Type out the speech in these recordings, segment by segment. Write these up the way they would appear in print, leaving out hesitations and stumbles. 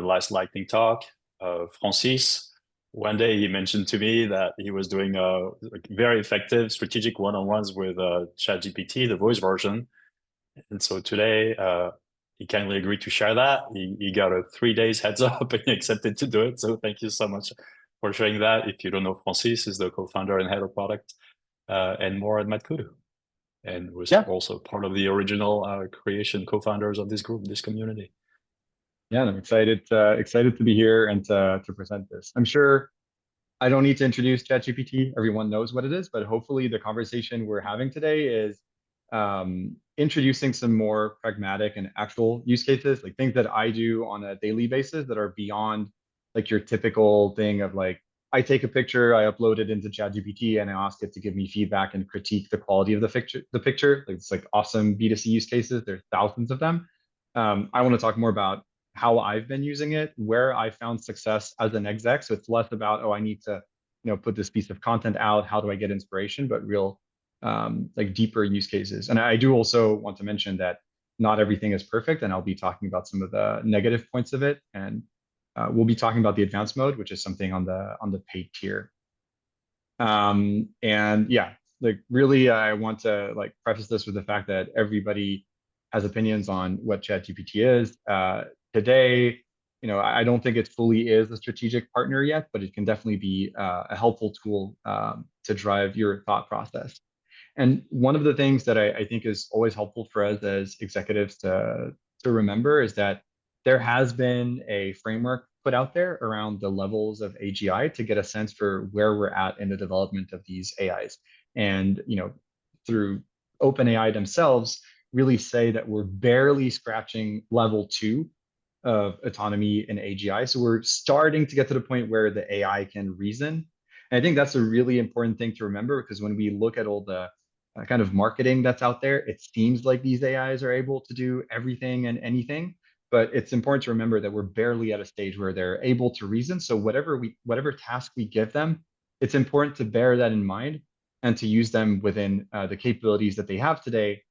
last lightning talk, Francis, one day he mentioned to me that he was doing very effective strategic one-on-ones with ChatGPT, the voice version. And so today he kindly agreed to share that. He got a 3 days heads up and he accepted to do it. So thank you so much for sharing that. If you don't know, Francis is the co-founder and head of product and more at MadKudu, and was also part of the original creation co-founders of this group, this community. Yeah, and I'm excited to be here and to present this. I'm sure I don't need to introduce ChatGPT. Everyone knows what it is, but hopefully the conversation we're having today is introducing some more pragmatic and actual use cases, like things that I do on a daily basis that are beyond like your typical thing of like, I take a picture, I upload it into ChatGPT and I ask it to give me feedback and critique the quality of the picture. Like it's like awesome B2C use cases. There's thousands of them. I want to talk more about how I've been using it, where I found success as an exec. So it's less about, oh, I need to, put this piece of content out. How do I get inspiration? But real, like deeper use cases. And I do also want to mention that not everything is perfect, and I'll be talking about some of the negative points of it. And we'll be talking about the advanced mode, which is something on the paid tier. And yeah, like really, I want to like preface this with the fact that everybody has opinions on what ChatGPT is. Today, I don't think it fully is a strategic partner yet, but it can definitely be a helpful tool to drive your thought process. And one of the things that I think is always helpful for us as executives to remember is that there has been a framework put out there around the levels of AGI to get a sense for where we're at in the development of these AIs. And through OpenAI themselves, really say that we're barely scratching level 2 of autonomy and AGI. So we're starting to get to the point where the AI can reason. And I think that's a really important thing to remember, because when we look at all the kind of marketing that's out there, it seems like these AIs are able to do everything and anything. But it's important to remember that we're barely at a stage where they're able to reason. So whatever task we give them, it's important to bear that in mind and to use them within the capabilities that they have today,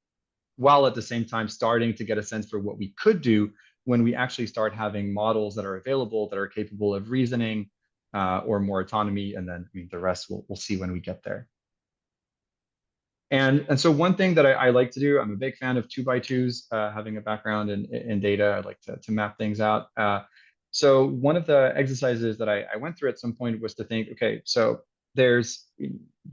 while at the same time starting to get a sense for what we could do when we actually start having models that are available that are capable of reasoning or more autonomy. And then the rest we'll see when we get there. And so one thing that I like to do, I'm a big fan of 2x2s, having a background in data. I like to map things out. So one of the exercises that I went through at some point was to think, okay, so there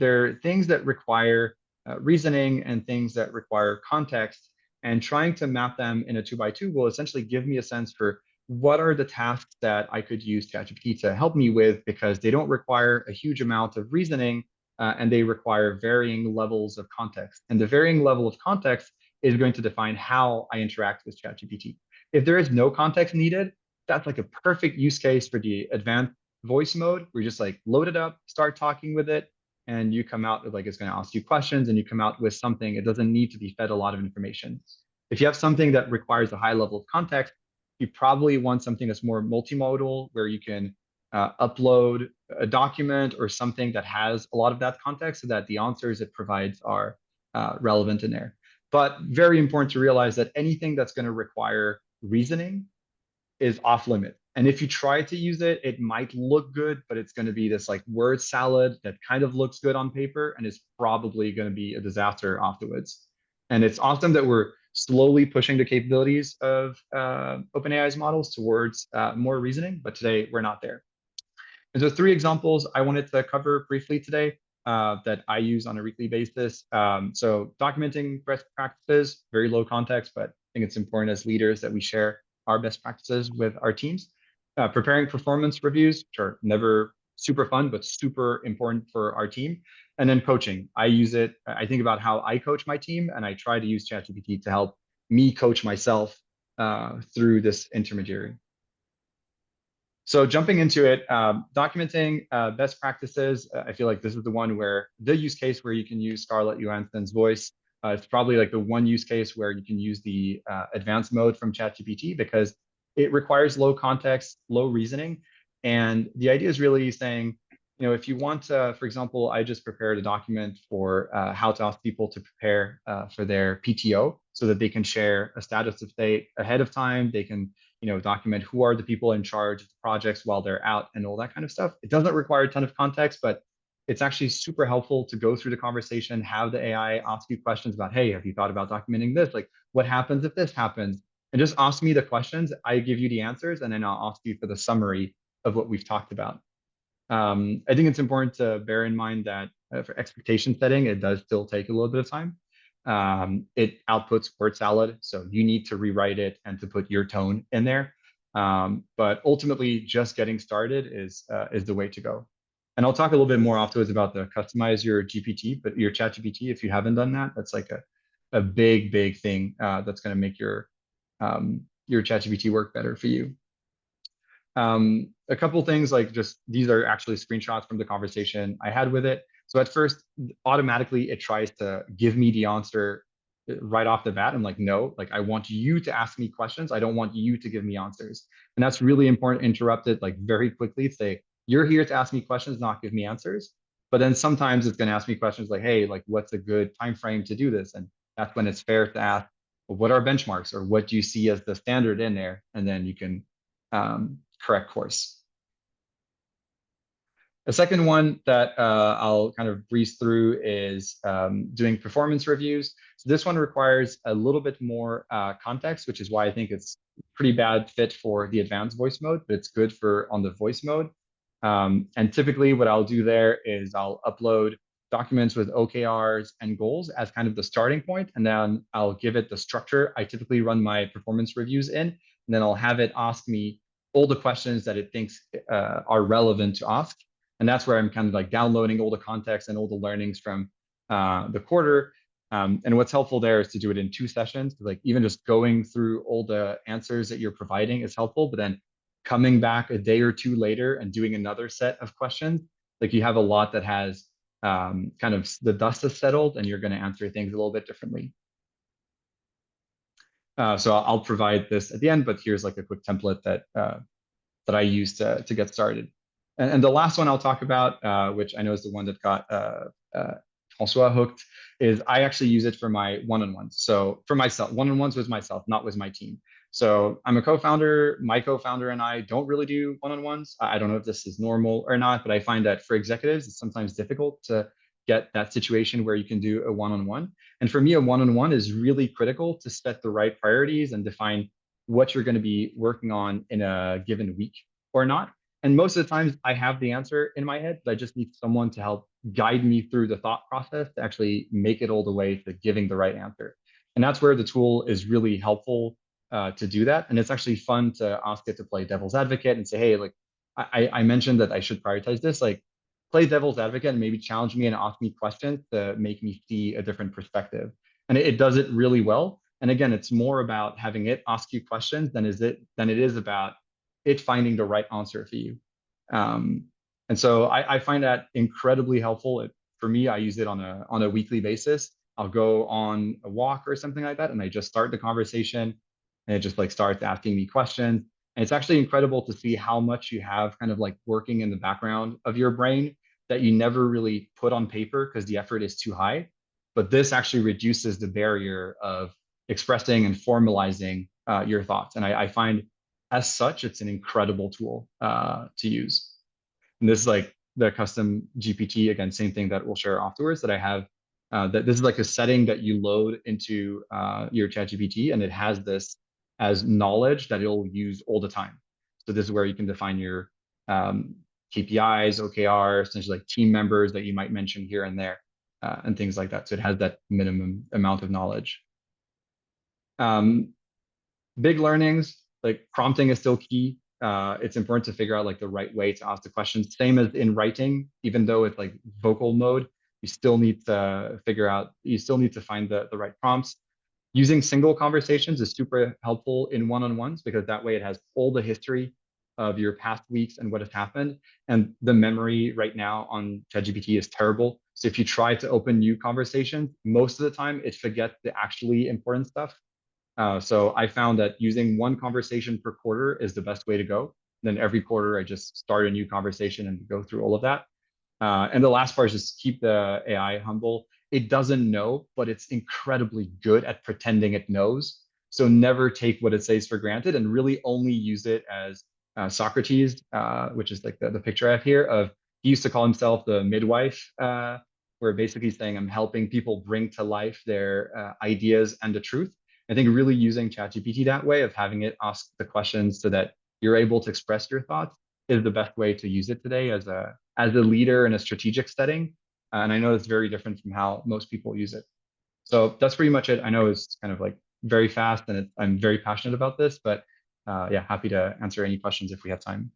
are things that require reasoning and things that require context, and trying to map them in a 2x2 will essentially give me a sense for what are the tasks that I could use ChatGPT to help me with, because they don't require a huge amount of reasoning and they require varying levels of context. And the varying level of context is going to define how I interact with ChatGPT. If there is no context needed, that's like a perfect use case for the advanced voice mode, where you just like load it up, start talking with it, and you come out with like, it's going to ask you questions and you come out with something. It doesn't need to be fed a lot of information. If you have something that requires a high level of context, you probably want something that's more multimodal, where you can upload a document or something that has a lot of that context, so that the answers it provides are relevant in there. But very important to realize that anything that's going to require reasoning is off limit. And if you try to use it, it might look good, but it's going to be this like word salad that kind of looks good on paper and is probably going to be a disaster afterwards. And it's awesome that we're slowly pushing the capabilities of OpenAI's models towards more reasoning, but today we're not there. And so 3 examples I wanted to cover briefly today that I use on a weekly basis. So documenting best practices, very low context, but I think it's important as leaders that we share our best practices with our teams. Preparing performance reviews, which are never super fun, but super important for our team. And then coaching. I use it, I think about how I coach my team, and I try to use ChatGPT to help me coach myself through this intermediary. So jumping into it, documenting best practices, I feel like this is the one where the use case where you can use Scarlett Johansson's voice. It's probably like the one use case where you can use the advanced mode from ChatGPT, because it requires low context, low reasoning. And the idea is really saying, if you want to, for example, I just prepared a document for how to ask people to prepare for their PTO, so that they can share a status update ahead of time. They can document who are the people in charge of the projects while they're out and all that kind of stuff. It doesn't require a ton of context, but it's actually super helpful to go through the conversation, have the AI ask you questions about, hey, have you thought about documenting this? Like, what happens if this happens? And just ask me the questions. I give you the answers, and then I'll ask you for the summary of what we've talked about. I think it's important to bear in mind that for expectation setting, it does still take a little bit of time. It outputs word salad, so you need to rewrite it and to put your tone in there. But ultimately, just getting started is the way to go. And I'll talk a little bit more afterwards about the customize your GPT, but your chat GPT, if you haven't done that, that's like a big thing that's going to make your chat GPT work better for you. A couple things like just these are actually screenshots from the conversation I had with it. So at first, automatically it tries to give me the answer right off the bat. I'm like, no, like I want you to ask me questions. I don't want you to give me answers. And that's really important. Interrupt it like very quickly. Say, you're here to ask me questions, not give me answers. But then sometimes it's going to ask me questions like, hey, like what's a good time frame to do this? And that's when it's fair to ask, well, what are benchmarks or what do you see as the standard in there? And then you can correct course. The second one that I'll kind of breeze through is doing performance reviews. So this one requires a little bit more context, which is why I think it's pretty bad fit for the advanced voice mode, but it's good for on the voice mode. And typically what I'll do there is I'll upload documents with OKRs and goals as kind of the starting point, and then I'll give it the structure I typically run my performance reviews in, and then I'll have it ask me all the questions that it thinks are relevant to ask. And that's where I'm kind of like downloading all the context and all the learnings from the quarter. And what's helpful there is to do it in 2 sessions. Like even just going through all the answers that you're providing is helpful, but then coming back a day or 2 later and doing another set of questions, like you have a lot that has kind of the dust has settled and you're going to answer things a little bit differently. So I'll provide this at the end, but here's like a quick template that I use to get started. And the last one I'll talk about, which I know is the one that got Francois hooked, is I actually use it for my one-on-ones. So for myself, one-on-ones with myself, not with my team. So I'm a co-founder. My co-founder and I don't really do one-on-ones. I don't know if this is normal or not, but I find that for executives, it's sometimes difficult to get that situation where you can do a one-on-one. And for me, a one-on-one is really critical to set the right priorities and define what you're going to be working on in a given week or not. And most of the times I have the answer in my head, but I just need someone to help guide me through the thought process to actually make it all the way to giving the right answer. And that's where the tool is really helpful to do that. And it's actually fun to ask it to play devil's advocate and say, hey, like I mentioned that I should prioritize this, like play devil's advocate and maybe challenge me and ask me questions to make me see a different perspective. And it does it really well. And again, it's more about having it ask you questions than it is about it finding the right answer for you. And so I find that incredibly helpful. For me, I use it on a weekly basis. I'll go on a walk or something like that, and I just start the conversation, and it just like starts asking me questions. And it's actually incredible to see how much you have kind of like working in the background of your brain that you never really put on paper because the effort is too high. But this actually reduces the barrier of expressing and formalizing your thoughts. And I find as such, it's an incredible tool to use. And this is like the custom GPT, again, same thing that we'll share afterwards that I have. That this is like a setting that you load into your ChatGPT, and it has this as knowledge that it'll use all the time. So this is where you can define your KPIs, OKRs, essentially like team members that you might mention here and there, and things like that. So it has that minimum amount of knowledge. Big learnings, like prompting is still key. It's important to figure out like the right way to ask the questions. Same as in writing, even though it's like vocal mode, you still need to find the right prompts. Using single conversations is super helpful in one-on-ones because that way it has all the history of your past weeks and what has happened. And the memory right now on ChatGPT is terrible. So if you try to open new conversations, most of the time it forgets the actually important stuff. So I found that using one conversation per quarter is the best way to go. Then every quarter, I just start a new conversation and go through all of that. And the last part is just keep the AI humble. It doesn't know, but it's incredibly good at pretending it knows. So never take what it says for granted and really only use it as Socrates, which is like the picture I have here of, he used to call himself the midwife, where basically he's saying, I'm helping people bring to life their ideas and the truth. I think really using ChatGPT that way of having it ask the questions so that you're able to express your thoughts is the best way to use it today as a leader in a strategic setting. And I know it's very different from how most people use it. So that's pretty much it. I know it's kind of like very fast and I'm very passionate about this, but yeah, happy to answer any questions if we have time.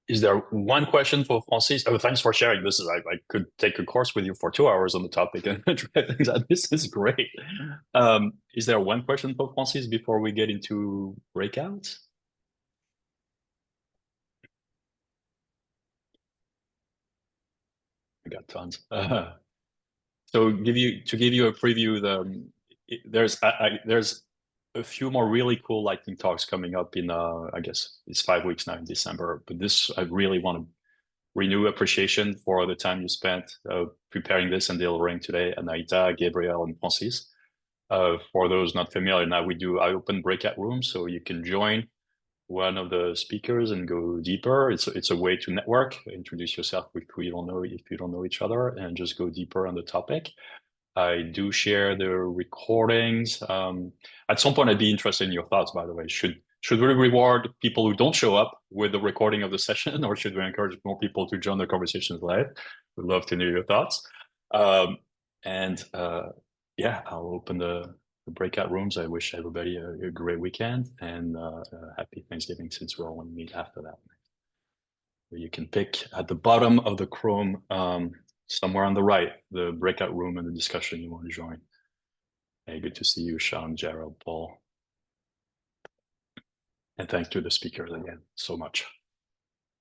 Is there one question for Francis? Oh, thanks for sharing. This is I could take a course with you for 2 hours on the topic and try things out. This is great. Is there one question for Francis before we get into breakouts? I got tons. So to give you a preview, there's a few more really cool lightning talks coming up in I guess it's 5 weeks now in December. But this I really want to renew appreciation for the time you spent preparing this and delivering today, Anaita, Gabriel, and Francis. For those not familiar, now I open breakout rooms, so you can join one of the speakers and go deeper. It's a way to network, introduce yourself with who you don't know if you don't know each other, and just go deeper on the topic. I do share the recordings. At some point, I'd be interested in your thoughts, by the way. Should we reward people who don't show up with the recording of the session, or should we encourage more people to join the conversations live? We'd love to know your thoughts. And yeah, I'll open the breakout rooms. I wish everybody a great weekend and happy Thanksgiving, since we're all going to meet after that. You can pick at the bottom of the Chrome, somewhere on the right, the breakout room and the discussion you want to join. Hey, good to see you, Sean, Gerald, Paul. And thanks to the speakers again so much.